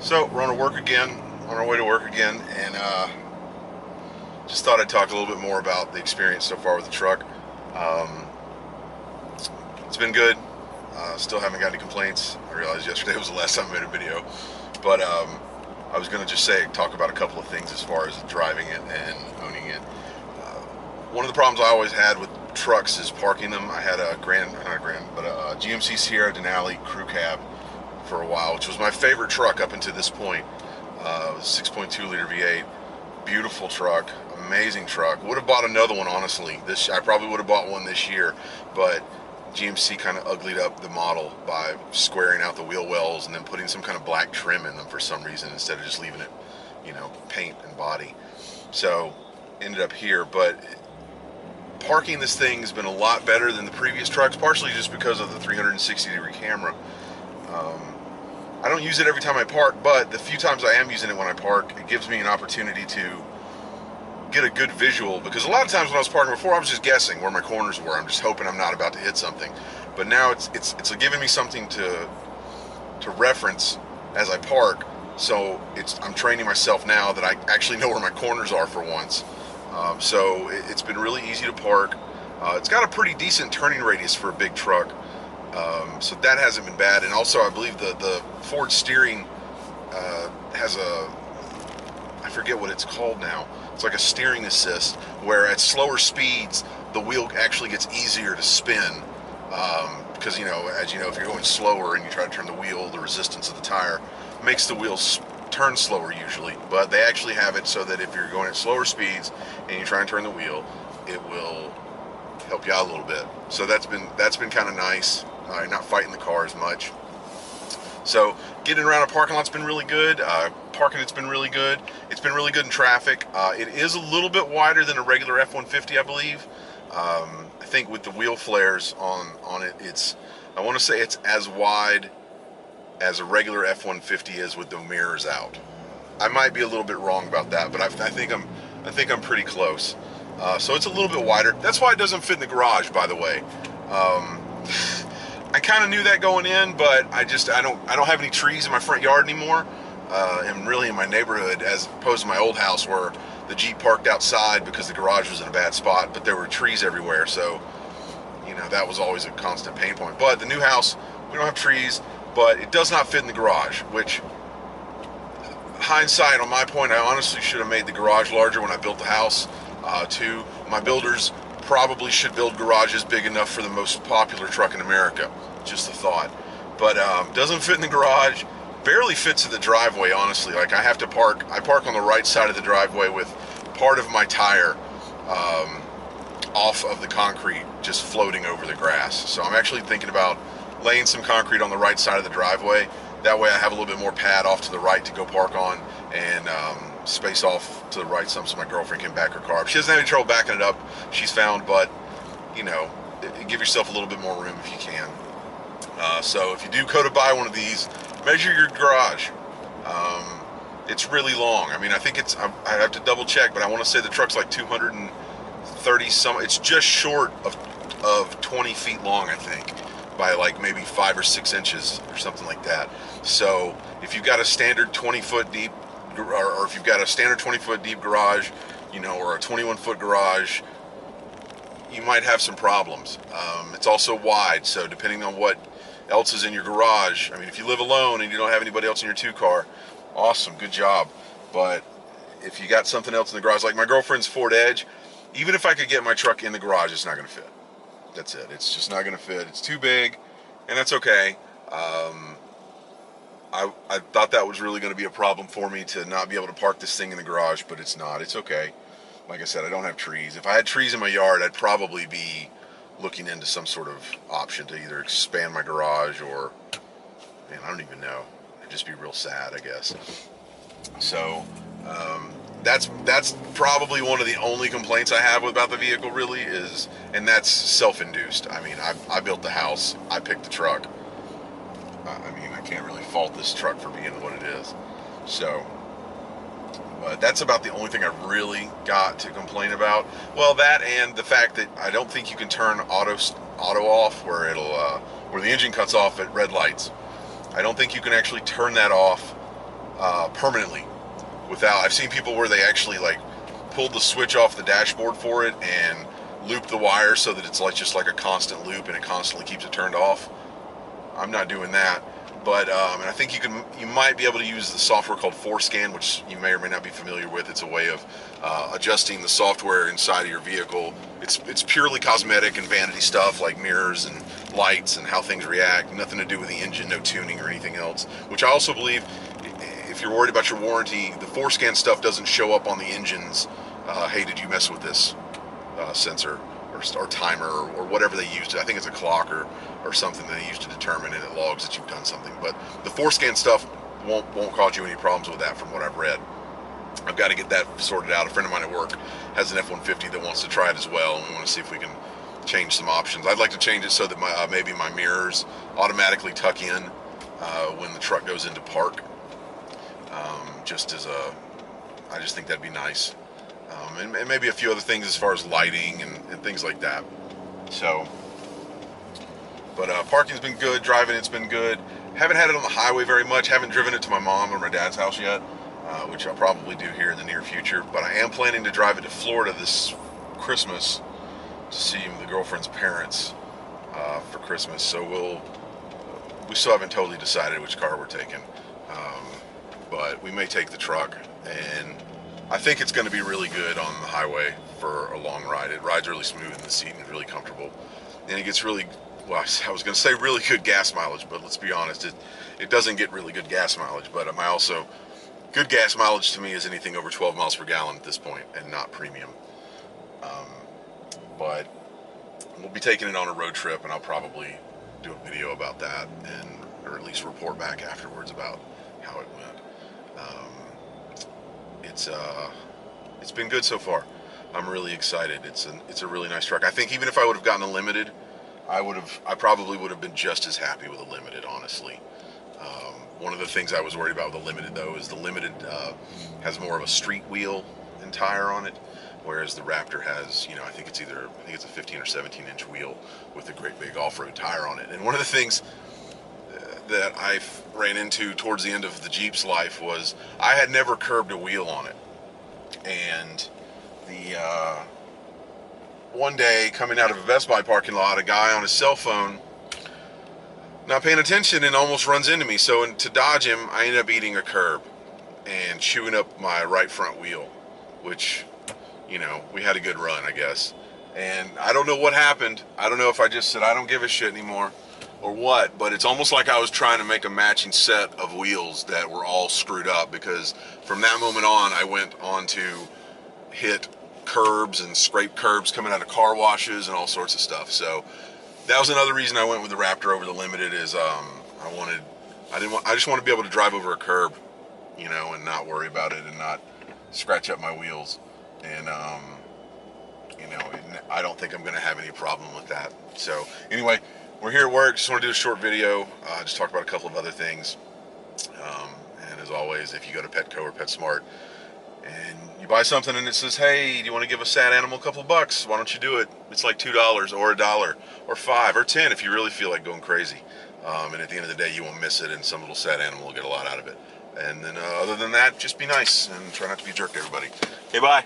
So we're on our way to work again, and just thought I'd talk a little bit more about the experience so far with the truck. Um, it's been good. Still haven't got any complaints. I realized yesterday was the last time I made a video, but I was going to just talk about a couple of things as far as driving it and owning it. One of the problems I always had with trucks is parking them. I had a GMC Sierra Denali crew cab for a while, which was my favorite truck up until this point. It was a 6.2 liter V8, beautiful truck, amazing truck. Would have bought another one, honestly. I probably would have bought one this year, but GMC kind of uglied up the model by squaring out the wheel wells and then putting some kind of black trim in them for some reason instead of just leaving it, paint and body. So ended up here, but parking this thing has been a lot better than the previous trucks, partially just because of the 360-degree camera. I don't use it every time I park, but the few times I am using it when I park, it gives me an opportunity to get a good visual, because a lot of times when I was parking before, I was just guessing where my corners were. I'm just hoping I'm not about to hit something. But now it's giving me something to reference as I park. So I'm training myself now that I actually know where my corners are for once. So it's been really easy to park. It's got a pretty decent turning radius for a big truck. So that hasn't been bad. And also, I believe the Ford steering has I forget what it's called now. It's like a steering assist, where at slower speeds, the wheel actually gets easier to spin. Because, as you know, if you're going slower and you try to turn the wheel, the resistance of the tire makes the wheels turn slower usually. But they actually have it so that if you're going at slower speeds and you try and turn the wheel, it will help you out a little bit. So that's been kind of nice. Not fighting the car as much. So getting around a parking lot's been really good. Parking it's been really good. It's been really good in traffic. It is a little bit wider than a regular F150, I believe. I think with the wheel flares on it, I want to say it's as wide as a regular F150 is with the mirrors out. I might be a little bit wrong about that, but I think I'm pretty close. So it's a little bit wider. That's why it doesn't fit in the garage, by the way. I kind of knew that going in, but I don't have any trees in my front yard anymore, and really in my neighborhood, as opposed to my old house where the Jeep parked outside because the garage was in a bad spot, but there were trees everywhere, so that was always a constant pain point. But the new house, we don't have trees, but it does not fit in the garage, which, hindsight on my point, I honestly should have made the garage larger when I built the house. Too, my builders probably should build garages big enough for the most popular truck in America. Just a thought. But doesn't fit in the garage. Barely fits in the driveway, honestly. Like, I park on the right side of the driveway with part of my tire off of the concrete just floating over the grass. So I'm actually thinking about laying some concrete on the right side of the driveway. That way I have a little bit more pad off to the right to go park on, and space off to the right some so my girlfriend can back her car up. She doesn't have any trouble backing it up, she's found, but give yourself a little bit more room if you can. So if you do go to buy one of these, measure your garage. It's really long. I mean, I think I have to double check, but I want to say the truck's like 230 some. It's just short of 20 feet long, I think, by like maybe 5 or 6 inches or something like that. So if you've got a standard 20-foot deep, or if you've got a standard 20-foot deep garage, or a 21-foot garage, you might have some problems. It's also wide, so depending on what else is in your garage, I mean, if you live alone and you don't have anybody else in your 2-car, awesome, good job. But if you got something else in the garage, like my girlfriend's Ford Edge, even if I could get my truck in the garage, it's not going to fit. That's it. It's just not going to fit. It's too big, and that's okay. I thought that was really going to be a problem for me to not be able to park this thing in the garage, but it's not. It's okay. Like I said, I don't have trees. If I had trees in my yard, I'd probably be looking into some sort of option to either expand my garage or, man, I don't even know. It'd just be real sad, I guess. So that's probably one of the only complaints I have about the vehicle, really, and that's self-induced. I mean, I built the house. I picked the truck. I mean, I can't really fault this truck for being what it is. So, but that's about the only thing I've really got to complain about. Well, that and the fact that I don't think you can turn auto off where the engine cuts off at red lights. I don't think you can actually turn that off permanently. I've seen people where they actually like pulled the switch off the dashboard for it and looped the wire so that it's like just like a constant loop and it constantly keeps it turned off. I'm not doing that, but and I think you might be able to use the software called ForScan, which you may or may not be familiar with. It's a way of adjusting the software inside of your vehicle. It's purely cosmetic and vanity stuff like mirrors and lights and how things react. Nothing to do with the engine, no tuning or anything else. Which I also believe, if you're worried about your warranty, the ForScan stuff doesn't show up on the engines. Hey, did you mess with this sensor or timer or whatever they use? I think it's a clock or something that they use to determine, and it logs that you've done something. But the ForScan stuff won't cause you any problems with that, from what I've read. I've got to get that sorted out. A friend of mine at work has an F150 that wants to try it as well, and we want to see if we can change some options. I'd like to change it so that maybe my mirrors automatically tuck in when the truck goes into park. I just think that'd be nice. And maybe a few other things as far as lighting and things like that. So, but parking's been good, driving it's been good. Haven't had it on the highway very much. Haven't driven it to my mom or my dad's house yet, which I'll probably do here in the near future. But I am planning to drive it to Florida this Christmas to see the girlfriend's parents for Christmas. So we still haven't totally decided which car we're taking, but we may take the truck, and I think it's going to be really good on the highway for a long ride. It rides really smooth in the seat and is really comfortable, and it gets really, well, I was going to say really good gas mileage, but let's be honest, it doesn't get really good gas mileage. But good gas mileage to me is anything over 12 miles per gallon at this point, and not premium. But we'll be taking it on a road trip, and I'll probably do a video about that, or at least report back afterwards about how it went. It's been good so far. I'm really excited. It's a really nice truck. I think even if I would have gotten a limited, I probably would have been just as happy with a limited, honestly. One of the things I was worried about with the limited, though, is the limited has more of a street wheel and tire on it, whereas the Raptor has, I think it's a 15 or 17 inch wheel with a great big off-road tire on it. And one of the things that I ran into towards the end of the Jeep's life was I had never curbed a wheel on it. And one day, coming out of a Best Buy parking lot, a guy on his cell phone not paying attention and almost runs into me. So to dodge him, I ended up eating a curb and chewing up my right front wheel, which, we had a good run, I guess. And I don't know what happened. I don't know if I just said I don't give a shit anymore or what, but it's almost like I was trying to make a matching set of wheels that were all screwed up, because from that moment on, I went on to hit curbs and scrape curbs coming out of car washes and all sorts of stuff. So that was another reason I went with the Raptor over the Limited. Is I just want to be able to drive over a curb, and not worry about it and not scratch up my wheels. And I don't think I'm going to have any problem with that. So anyway, we're here at work. Just want to do a short video. Just talk about a couple of other things. And as always, if you go to Petco or PetSmart and you buy something and it says, hey, do you want to give a sad animal a couple of bucks? Why don't you do it? It's like $2 or $1 or $5 or $10 if you really feel like going crazy. And at the end of the day, you won't miss it, and some little sad animal will get a lot out of it. And then other than that, just be nice and try not to be a jerk to everybody. Okay, bye.